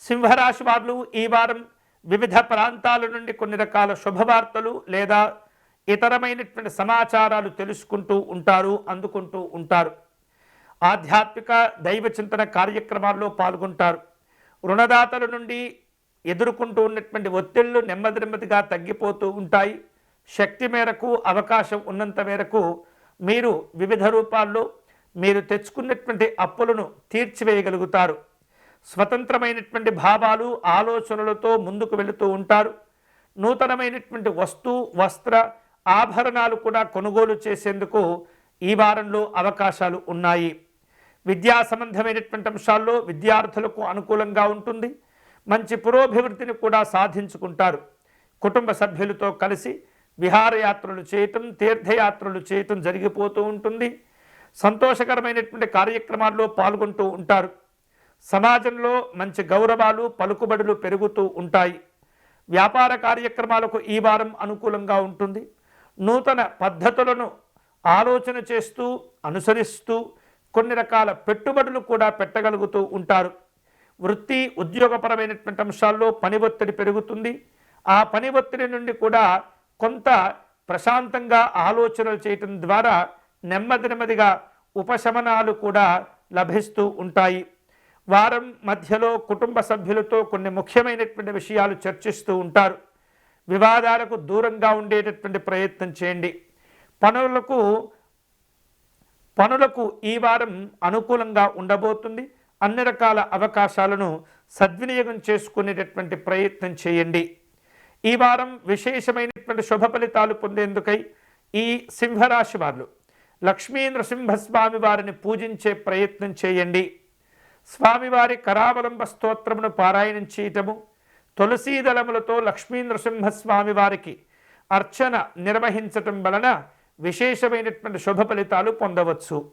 సింహరాశి వారు ఈ వారం వివిధ ప్రాంతాల నుండి కొన్ని రకాల శుభవార్తలు లేదా ఇతరమైనటువంటి సమాచారాలు తెలుసుకుంటూ ఉంటారు, అందుకుంటూ ఉంటారు. ఆధ్యాత్మిక దైవ చింతన కార్యక్రమాల్లో పాల్గొంటారు. రుణదాతల నుండి ఎదుర్కొంటూ ఉన్నటువంటి ఒత్తిళ్లు నెమ్మది నెమ్మదిగా తగ్గిపోతూ ఉంటాయి. శక్తి మేరకు, అవకాశం ఉన్నంత మేరకు మీరు వివిధ రూపాల్లో మీరు తెచ్చుకున్నటువంటి అప్పులను తీర్చివేయగలుగుతారు. స్వతంత్రమైనటువంటి భావాలు, ఆలోచనలతో ముందుకు వెళుతూ ఉంటారు. నూతనమైనటువంటి వస్త్ర ఆభరణాలు కూడా కొనుగోలు చేసేందుకు ఈ వారంలో అవకాశాలు ఉన్నాయి. విద్యా సంబంధమైనటువంటి అంశాల్లో విద్యార్థులకు అనుకూలంగా ఉంటుంది. మంచి పురోభివృద్ధిని కూడా సాధించుకుంటారు. కుటుంబ సభ్యులతో కలిసి విహారయాత్రలు చేయటం, తీర్థయాత్రలు చేయటం జరిగిపోతూ ఉంటుంది. సంతోషకరమైనటువంటి కార్యక్రమాల్లో పాల్గొంటూ ఉంటారు. సమాజంలో మంచి గౌరవాలు, పలుకుబడులు పెరుగుతూ ఉంటాయి. వ్యాపార కార్యక్రమాలకు ఈ వారం అనుకూలంగా ఉంటుంది. నూతన పద్ధతులను ఆలోచన చేస్తూ, అనుసరిస్తూ కొన్ని రకాల పెట్టుబడులు కూడా పెట్టగలుగుతూ ఉంటారు. వృత్తి, ఉద్యోగపరమైనటువంటి అంశాల్లో పని ఒత్తిడి పెరుగుతుంది. ఆ పని ఒత్తిడి నుండి కూడా కొంత ప్రశాంతంగా ఆలోచనలు చేయటం ద్వారా నెమ్మది నెమ్మదిగా ఉపశమనాలు కూడా లభిస్తూ ఉంటాయి. వారం మధ్యలో కుటుంబ సభ్యులతో కొన్ని ముఖ్యమైనటువంటి విషయాలు చర్చిస్తూ ఉంటారు. వివాదాలకు దూరంగా ఉండేటటువంటి ప్రయత్నం చేయండి. పనులకు ఈ వారం అనుకూలంగా ఉండబోతుంది. అన్ని రకాల అవకాశాలను సద్వినియోగం చేసుకునేటటువంటి ప్రయత్నం చేయండి. ఈ వారం విశేషమైనటువంటి శుభ ఫలితాలు పొందేందుకై ఈ సింహరాశి వారు లక్ష్మీ నృసింహస్వామి వారిని పూజించే ప్రయత్నం చేయండి. స్వామివారి కరావలంబ స్తోత్రమును పారాయణం చేయటము, తులసీదళములతో లక్ష్మీ నృసింహస్వామి వారికి అర్చన నిర్వహించటం వలన విశేషమైనటువంటి శుభ ఫలితాలు పొందవచ్చు.